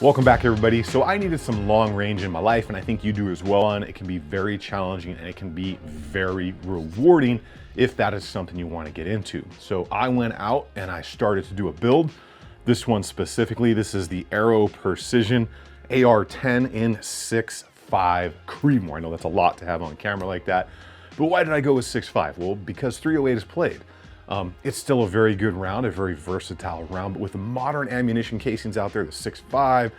Welcome back, everybody. So I needed some long range in my life, and I think you do as well. And it can be very challenging and it can be very rewarding if that is something you want to get into. So I went out and I started to do a build. This one specifically, this is the Aero Precision AR-10 in 6.5 Creedmoor. I know that's a lot to have on camera like that, but why did I go with 6.5? Well, because 308 is played. It's still a very good round, a very versatile round, but with the modern ammunition casings out there, the 6.5,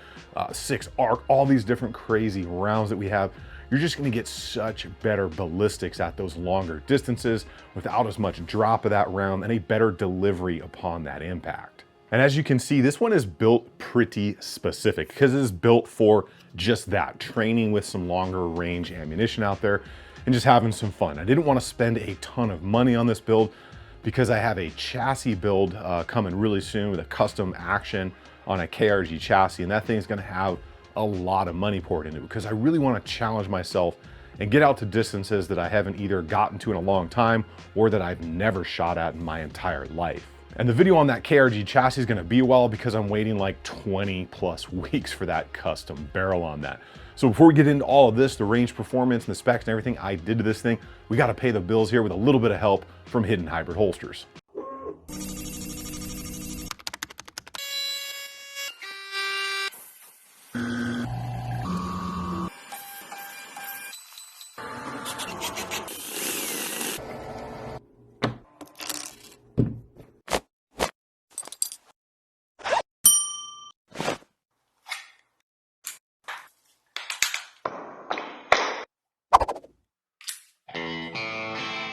6 ARC, all these different crazy rounds that we have, you're just gonna get such better ballistics at those longer distances without as much drop of that round and a better delivery upon that impact. And as you can see, this one is built pretty specific because it is built for just that, training with some longer range ammunition out there and just having some fun. I didn't want to spend a ton of money on this build because I have a chassis build coming really soon with a custom action on a KRG chassis, and that thing is gonna have a lot of money poured into it because I really wanna challenge myself and get out to distances that I haven't either gotten to in a long time or that I've never shot at in my entire life. And the video on that KRG chassis is gonna be a while because I'm waiting like 20 plus weeks for that custom barrel on that. So before we get into all of this, the range performance and the specs and everything I did to this thing, we gotta pay the bills here with a little bit of help from Hidden Hybrid Holsters.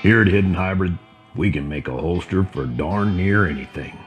Here at Hidden Hybrid, we can make a holster for darn near anything.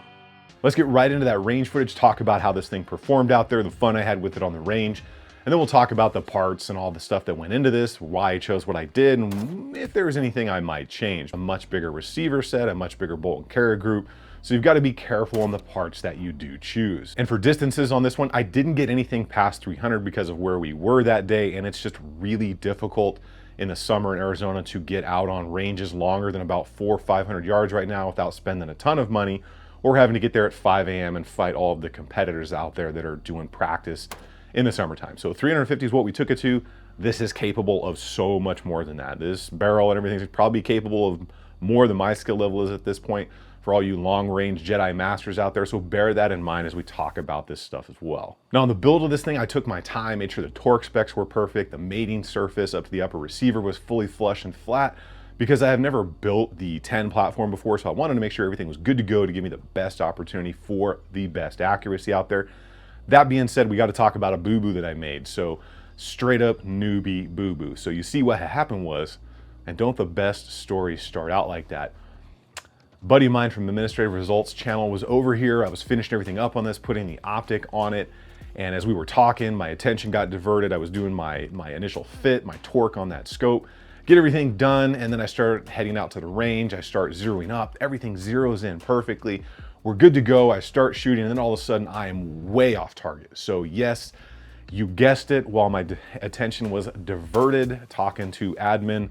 Let's get right into that range footage, talk about how this thing performed out there, the fun I had with it on the range, and then we'll talk about the parts and all the stuff that went into this, why I chose what I did, and if there was anything I might change. A much bigger receiver set, a much bigger bolt and carrier group, so you've got to be careful on the parts that you do choose. And for distances on this one, I didn't get anything past 300 because of where we were that day, and it's just really difficult in the summer in Arizona to get out on ranges longer than about 400 or 500 yards right now without spending a ton of money or having to get there at 5 a.m. and fight all of the competitors out there that are doing practice in the summertime. So 350 is what we took it to. This is capable of so much more than that. This barrel and everything is probably capable of more than my skill level is at this point for all you long-range Jedi Masters out there, so bear that in mind as we talk about this stuff as well. Now, on the build of this thing, I took my time, made sure the torque specs were perfect, the mating surface up to the upper receiver was fully flush and flat, because I have never built the 10 platform before, so I wanted to make sure everything was good to go to give me the best opportunity for the best accuracy out there. That being said, we got to talk about a boo-boo that I made. So straight up newbie boo-boo. So you see what happened was, and don't the best stories start out like that? Buddy of mine from the Administrative Results channel was over here. I was finishing everything up on this, putting the optic on it. And as we were talking, my attention got diverted. I was doing my initial fit, my torque on that scope, get everything done. And then I started heading out to the range. I start zeroing up, everything zeroes in perfectly. We're good to go. I start shooting and then all of a sudden I am way off target. So yes, you guessed it, while my attention was diverted talking to admin,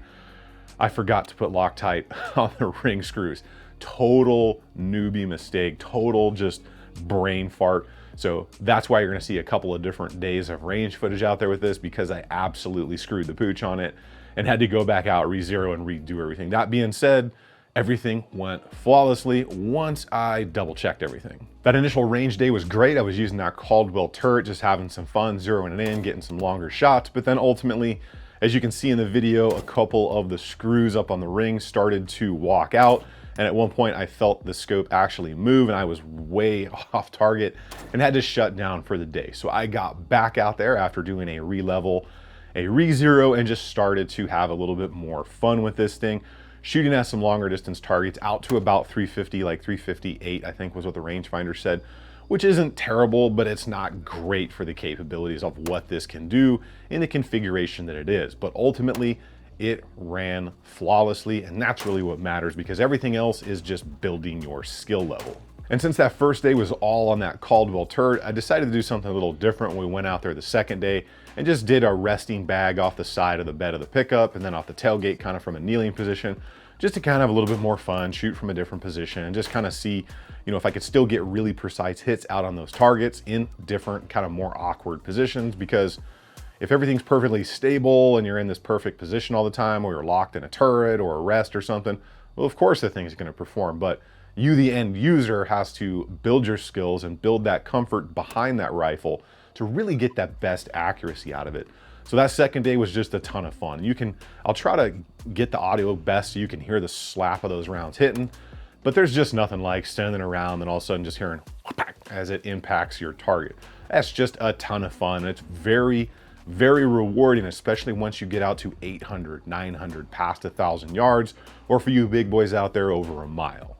I forgot to put Loctite on the ring screws. Total newbie mistake, total just brain fart. So that's why you're gonna see a couple of different days of range footage out there with this, because I absolutely screwed the pooch on it and had to go back out, re-zero and redo everything. That being said, everything went flawlessly once I double checked everything. That initial range day was great. I was using that Caldwell turret, just having some fun, zeroing it in, getting some longer shots. But then ultimately, as you can see in the video, a couple of the screws up on the ring started to walk out. And at one point I felt the scope actually move and I was way off target and had to shut down for the day. So I got back out there after doing a re-level, a re-zero, and just started to have a little bit more fun with this thing, shooting at some longer distance targets out to about 350, like 358, I think was what the rangefinder said, which isn't terrible, but it's not great for the capabilities of what this can do in the configuration that it is. But ultimately, it ran flawlessly, and that's really what matters, because everything else is just building your skill level. And since that first day was all on that Caldwell turret, I decided to do something a little different when we went out there the second day and just did a resting bag off the side of the bed of the pickup and then off the tailgate kind of from a kneeling position. just to kind of have a little bit more fun, shoot from a different position, and just kind of see, you know, if I could still get really precise hits out on those targets in different kind of more awkward positions. Because if everything's perfectly stable and you're in this perfect position all the time, or you're locked in a turret or a rest or something, well, of course the thing's going to perform. But you, the end user, has to build your skills and build that comfort behind that rifle to really get that best accuracy out of it. So that second day was just a ton of fun. I'll try to get the audio best so you can hear the slap of those rounds hitting, but there's just nothing like standing around and all of a sudden just hearing as it impacts your target. That's just a ton of fun. It's very, very rewarding, especially once you get out to 800, 900, past 1,000 yards, or for you big boys out there, over a mile.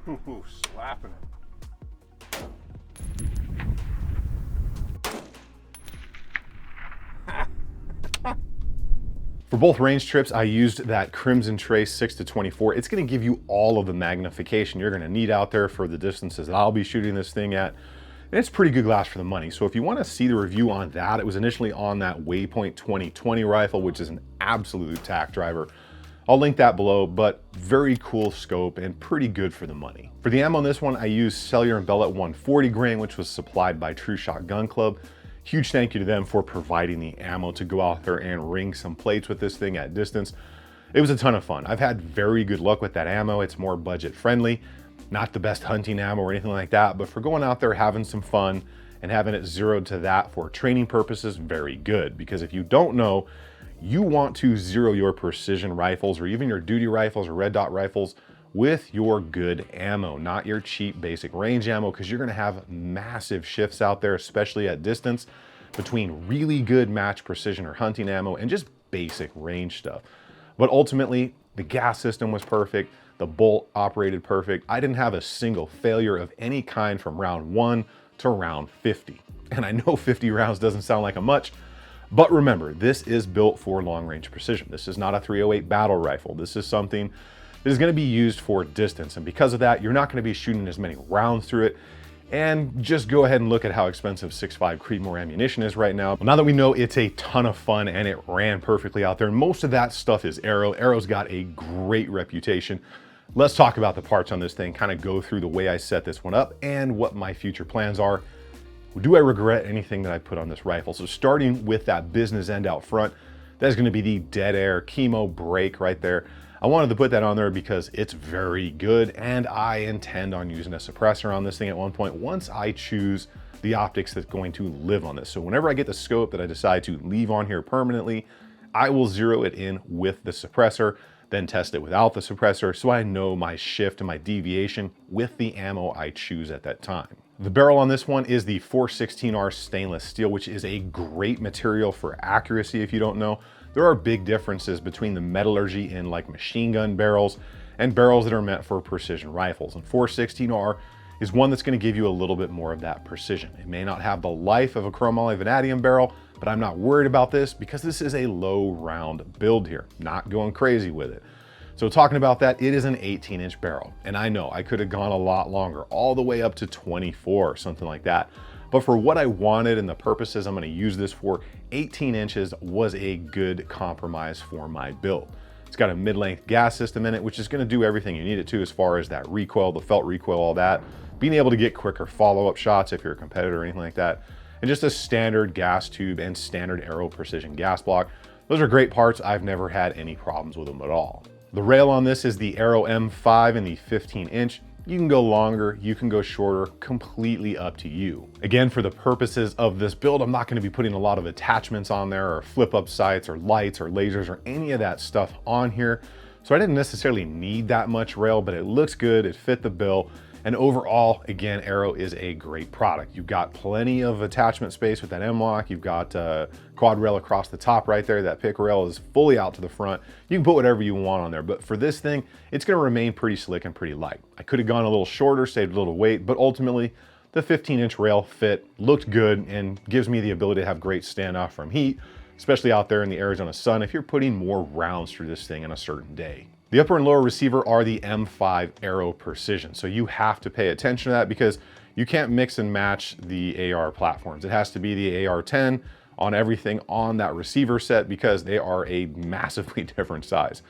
Ooh, slapping it. For both range trips, I used that Crimson Trace 6-24. It's gonna give you all of the magnification you're gonna need out there for the distances that I'll be shooting this thing at. And it's pretty good glass for the money. So if you wanna see the review on that, it was initially on that Waypoint 2020 rifle, which is an absolute tack driver. I'll link that below, but very cool scope and pretty good for the money. For the ammo on this one, I used Cellular and Bellet 140 grain, which was supplied by True Shot Gun Club. Huge thank you to them for providing the ammo to go out there and ring some plates with this thing at distance. It was a ton of fun. I've had very good luck with that ammo. It's more budget friendly, not the best hunting ammo or anything like that, but for going out there, having some fun and having it zeroed to that for training purposes, very good. Because if you don't know, you want to zero your precision rifles or even your duty rifles or red dot rifles with your good ammo, not your cheap basic range ammo, because you're gonna have massive shifts out there, especially at distance, between really good match precision or hunting ammo and just basic range stuff. But ultimately, the gas system was perfect, the bolt operated perfect. I didn't have a single failure of any kind from round 1 to round 50. And I know 50 rounds doesn't sound like a much, but remember, this is built for long range precision. This is not a 308 battle rifle. This is something that is gonna be used for distance. And because of that, you're not gonna be shooting as many rounds through it. And just go ahead and look at how expensive 6.5 Creedmoor ammunition is right now. Well, now that we know it's a ton of fun and it ran perfectly out there, and most of that stuff is Aero. Aero's got a great reputation. Let's talk about the parts on this thing, kind of go through the way I set this one up and what my future plans are. Do I regret anything that I put on this rifle? So starting with that business end out front, that is gonna be the Dead Air Chemo Brake right there. I wanted to put that on there because it's very good, and I intend on using a suppressor on this thing at one point once I choose the optics that's going to live on this. So whenever I get the scope that I decide to leave on here permanently, I will zero it in with the suppressor, then test it without the suppressor so I know my shift and my deviation with the ammo I choose at that time. The barrel on this one is the 416R stainless steel, which is a great material for accuracy if you don't know. There are big differences between the metallurgy in like machine gun barrels and barrels that are meant for precision rifles. And 416R is one that's gonna give you a little bit more of that precision. It may not have the life of a chromoly vanadium barrel, but I'm not worried about this because this is a low round build here, not going crazy with it. So talking about that, it is an 18-inch barrel. And I know I could have gone a lot longer, all the way up to 24 or something like that. But for what I wanted and the purposes I'm gonna use this for, 18 inches was a good compromise for my build. It's got a mid-length gas system in it, which is gonna do everything you need it to as far as that recoil, the felt recoil, all that. Being able to get quicker follow-up shots if you're a competitor or anything like that. And just a standard gas tube and standard Aero precision gas block. Those are great parts. I've never had any problems with them at all. The rail on this is the Aero M5 in the 15-inch. You can go longer, you can go shorter, completely up to you. Again, for the purposes of this build, I'm not gonna be putting a lot of attachments on there or flip up sights or lights or lasers or any of that stuff on here. So I didn't necessarily need that much rail, but it looks good, it fit the bill. And overall, again, Aero is a great product. You've got plenty of attachment space with that M-LOK. You've got quad rail across the top right there. That pick rail is fully out to the front. You can put whatever you want on there, but for this thing, it's gonna remain pretty slick and pretty light. I could have gone a little shorter, saved a little weight, but ultimately, the 15-inch rail fit, looked good, and gives me the ability to have great standoff from heat, especially out there in the Arizona sun if you're putting more rounds through this thing on a certain day. The upper and lower receiver are the M5 Aero Precision. So you have to pay attention to that because you can't mix and match the AR platforms. It has to be the AR-10 on everything on that receiver set because they are a massively different size.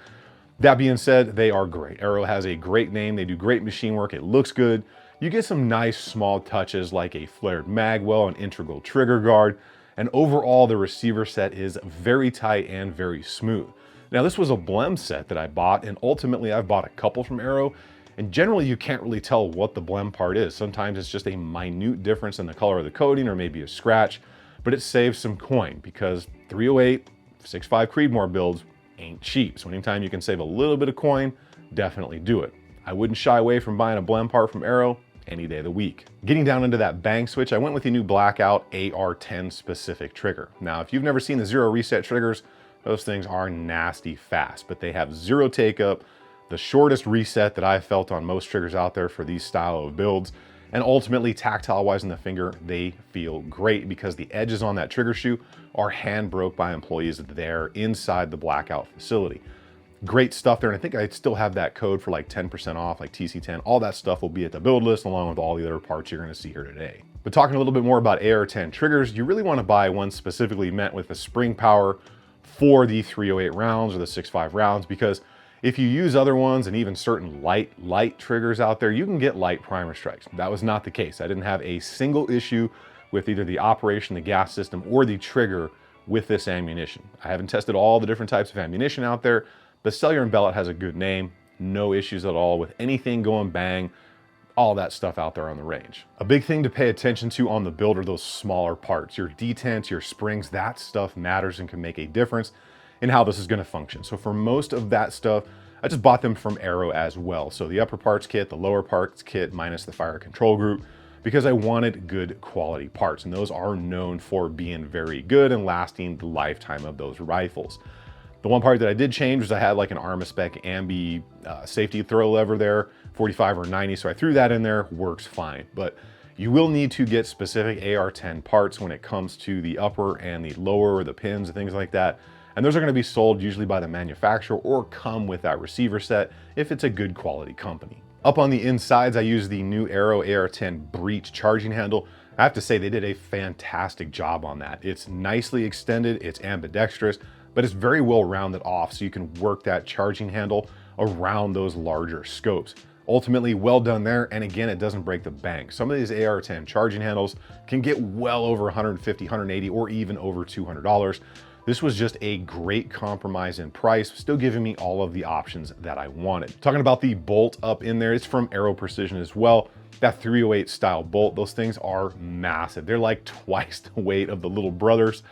That being said, they are great. Arrow has a great name. They do great machine work. It looks good. You get some nice small touches like a flared magwell, an integral trigger guard, and overall the receiver set is very tight and very smooth. Now this was a blem set that I bought, and ultimately I've bought a couple from Arrow, and generally you can't really tell what the blem part is. Sometimes it's just a minute difference in the color of the coating or maybe a scratch, but it saves some coin because 308, 6.5 Creedmoor builds ain't cheap. So anytime you can save a little bit of coin, definitely do it. I wouldn't shy away from buying a blem part from Arrow any day of the week. Getting down into that bang switch, I went with the new Blackout AR-10 specific trigger. Now, if you've never seen the zero reset triggers, those things are nasty fast, but they have zero take up, the shortest reset that I've felt on most triggers out there for these style of builds. And ultimately, tactile wise in the finger, they feel great because the edges on that trigger shoe are hand broke by employees there inside the Blackout facility. Great stuff there, and I think I still have that code for like 10% off, like TC10. All that stuff will be at the build list along with all the other parts you're gonna see here today. But talking a little bit more about AR-10 triggers, you really wanna buy one specifically meant with the spring power for the 308 rounds or the 6.5 rounds, because if you use other ones and even certain light triggers out there, you can get light primer strikes. That was not the case. I didn't have a single issue with either the operation, the gas system, or the trigger with this ammunition. I haven't tested all the different types of ammunition out there, but Cellular and Bellet has a good name. No issues at all with anything going bang, all that stuff out there on the range. A big thing to pay attention to on the build are those smaller parts. Your detents, your springs, that stuff matters and can make a difference in how this is gonna function. So for most of that stuff, I just bought them from Arrow as well. So the upper parts kit, the lower parts kit, minus the fire control group, because I wanted good quality parts. And those are known for being very good and lasting the lifetime of those rifles. The one part that I did change was I had like an Armaspec Ambi safety throw lever there, 45 or 90, so I threw that in there, works fine. But you will need to get specific AR-10 parts when it comes to the upper and the lower, the pins and things like that. And those are gonna be sold usually by the manufacturer or come with that receiver set if it's a good quality company. Up on the insides, I use the new Arrow AR-10 breech charging handle. I have to say they did a fantastic job on that. It's nicely extended, it's ambidextrous, but it's very well rounded off so you can work that charging handle around those larger scopes. Ultimately, well done there, and again, it doesn't break the bank. Some of these AR-10 charging handles can get well over 150, 180, or even over $200. This was just a great compromise in price, still giving me all of the options that I wanted. Talking about the bolt up in there, it's from Arrow Precision as well. That 308 style bolt, those things are massive. They're like twice the weight of the little brothers.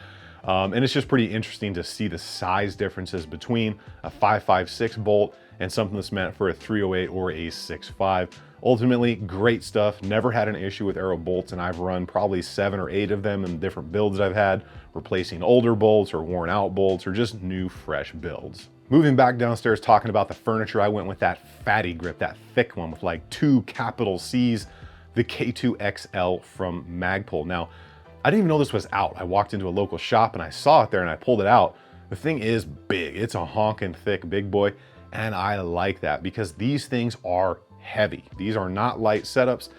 And it's just pretty interesting to see the size differences between a 5.56 bolt and something that's meant for a 308 or a 6.5. Ultimately, great stuff. Never had an issue with Arrow bolts, and I've run probably 7 or 8 of them in different builds I've had, replacing older bolts or worn out bolts or just new, fresh builds. Moving back downstairs, talking about the furniture, I went with that fatty grip, that thick one with like 2 capital C's, the K2XL from Magpul. Now, I didn't even know this was out. I walked into a local shop and I saw it there and I pulled it out. The thing is big. It's a honking thick big boy. And I like that because these things are heavy. These are not light setups.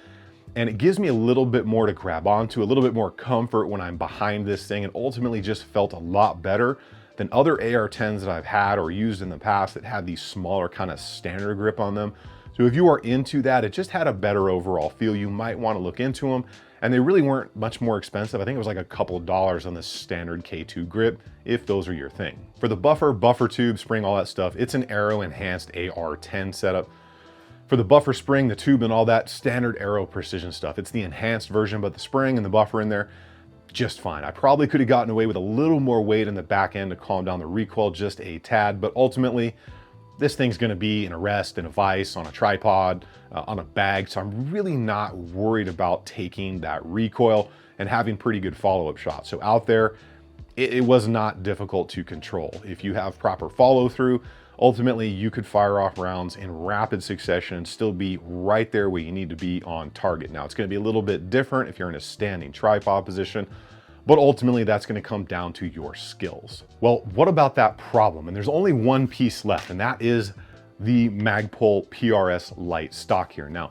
And it gives me a little bit more to grab onto, a little bit more comfort when I'm behind this thing, and ultimately just felt a lot better than other AR-10s that I've had or used in the past that had these smaller kind of standard grip on them. So if you are into that, it just had a better overall feel. You might want to look into them. And they really weren't much more expensive. I think it was like a couple of dollars on the standard K2 grip, if those are your thing. For the buffer tube, spring, all that stuff, it's an Arrow enhanced AR-10 setup. For the buffer spring, the tube and all that, standard Arrow Precision stuff. It's the enhanced version, but the spring and the buffer in there, just fine. I probably could have gotten away with a little more weight in the back end to calm down the recoil just a tad, but ultimately, this thing's gonna be in a rest, in a vise, on a tripod, on a bag, so I'm really not worried about taking that recoil and having pretty good follow-up shots. So out there, it was not difficult to control. If you have proper follow-through, ultimately you could fire off rounds in rapid succession and still be right there where you need to be on target. Now, it's gonna be a little bit different if you're in a standing tripod position, but ultimately that's gonna come down to your skills. Well, what about that problem? And there's only one piece left, and that is the Magpul PRS Lite stock here. Now,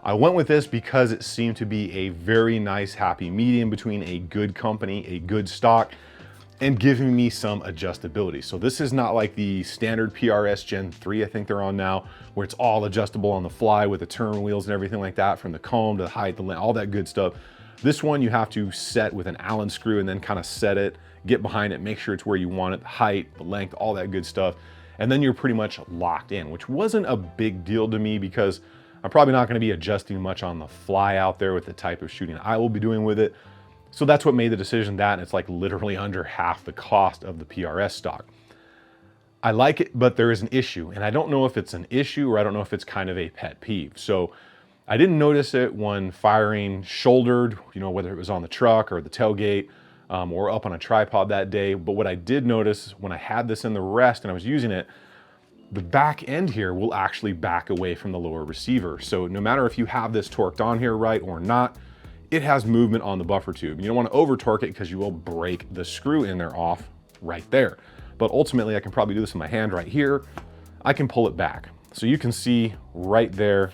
I went with this because it seemed to be a very nice happy medium between a good company, a good stock, and giving me some adjustability. So this is not like the standard PRS Gen 3 I think they're on now, where it's all adjustable on the fly with the turn wheels and everything like that, from the comb to the height, the length, all that good stuff. This one you have to set with an Allen screw and then kind of set it, get behind it, make sure it's where you want it, the height, the length, all that good stuff. And then you're pretty much locked in, which wasn't a big deal to me because I'm probably not going to be adjusting much on the fly out there with the type of shooting I will be doing with it. So that's what made the decision that, and it's like literally under half the cost of the PRS stock. I like it, but there is an issue, and I don't know if it's an issue or I don't know if it's kind of a pet peeve. So I didn't notice it when firing shouldered, you know, whether it was on the truck or the tailgate or up on a tripod that day. But what I did notice when I had this in the rest and I was using it, the back end here will actually back away from the lower receiver. So no matter if you have this torqued on here right or not, it has movement on the buffer tube. You don't want to over torque it because you will break the screw in there off right there. But ultimately I can probably do this in my hand right here. I can pull it back. So you can see right there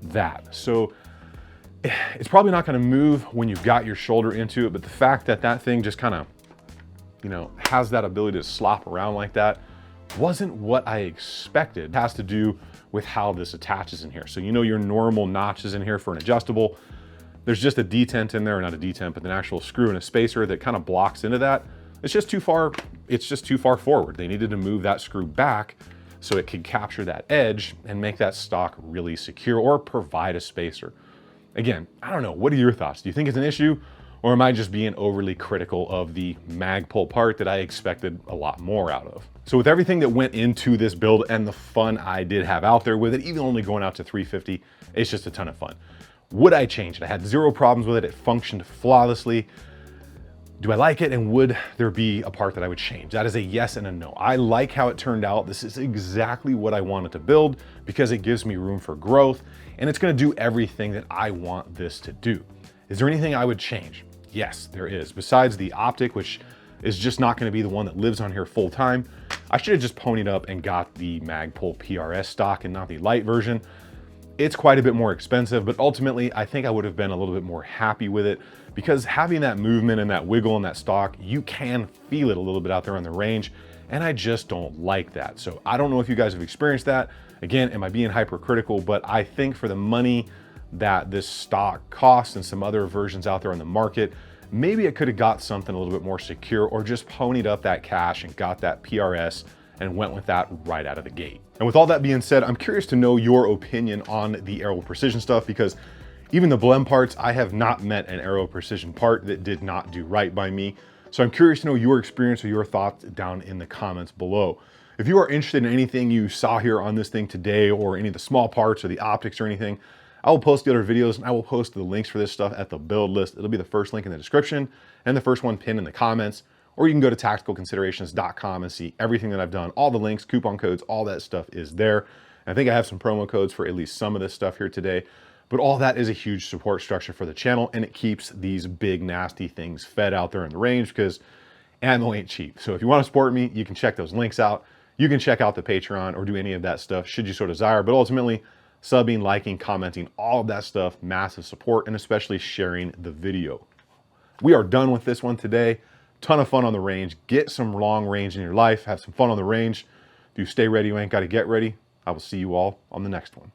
that. So it's probably not going to move when you've got your shoulder into it, but the fact that that thing just kind of, you know, has that ability to slop around like that wasn't what I expected. It has to do with how this attaches in here. So you know your normal notches in here for an adjustable. There's just a detent in there, not a detent, but an actual screw and a spacer that kind of blocks into that. It's just too far forward. They needed to move that screw back so it could capture that edge and make that stock really secure or provide a spacer. Again, I don't know, what are your thoughts? Do you think it's an issue? Or am I just being overly critical of the Magpul part that I expected a lot more out of? So with everything that went into this build and the fun I did have out there with it, even only going out to 350, it's just a ton of fun. Would I change it? I had zero problems with it. It functioned flawlessly. Do I like it? And would there be a part that I would change? That is a yes and a no. I like how it turned out. This is exactly what I wanted to build because it gives me room for growth and it's gonna do everything that I want this to do. Is there anything I would change? Yes, there is. Besides the optic, which is just not gonna be the one that lives on here full time, I should have just ponied up and got the Magpul PRS stock and not the light version. It's quite a bit more expensive, but ultimately I think I would have been a little bit more happy with it because having that movement and that wiggle in that stock, you can feel it a little bit out there on the range, and I just don't like that. So I don't know if you guys have experienced that. Again, am I being hypercritical? But I think for the money that this stock costs and some other versions out there on the market, maybe it could have got something a little bit more secure or just ponied up that cash and got that PRS and went with that right out of the gate. And with all that being said, I'm curious to know your opinion on the Aero Precision stuff because even the blend parts, I have not met an Aero Precision part that did not do right by me. So I'm curious to know your experience or your thoughts down in the comments below. If you are interested in anything you saw here on this thing today or any of the small parts or the optics or anything, I will post the other videos and I will post the links for this stuff at the build list. It'll be the first link in the description and the first one pinned in the comments. Or you can go to tacticalconsiderations.com and see everything that I've done. All the links, coupon codes, all that stuff is there. I think I have some promo codes for at least some of this stuff here today. But all that is a huge support structure for the channel and it keeps these big nasty things fed out there in the range because ammo ain't cheap. So if you want to support me, you can check those links out. You can check out the Patreon or do any of that stuff should you so desire. But ultimately, subbing, liking, commenting, all of that stuff, massive support, and especially sharing the video. We are done with this one today. Ton of fun on the range. Get some long range in your life. Have some fun on the range. If you stay ready, you ain't got to get ready. I will see you all on the next one.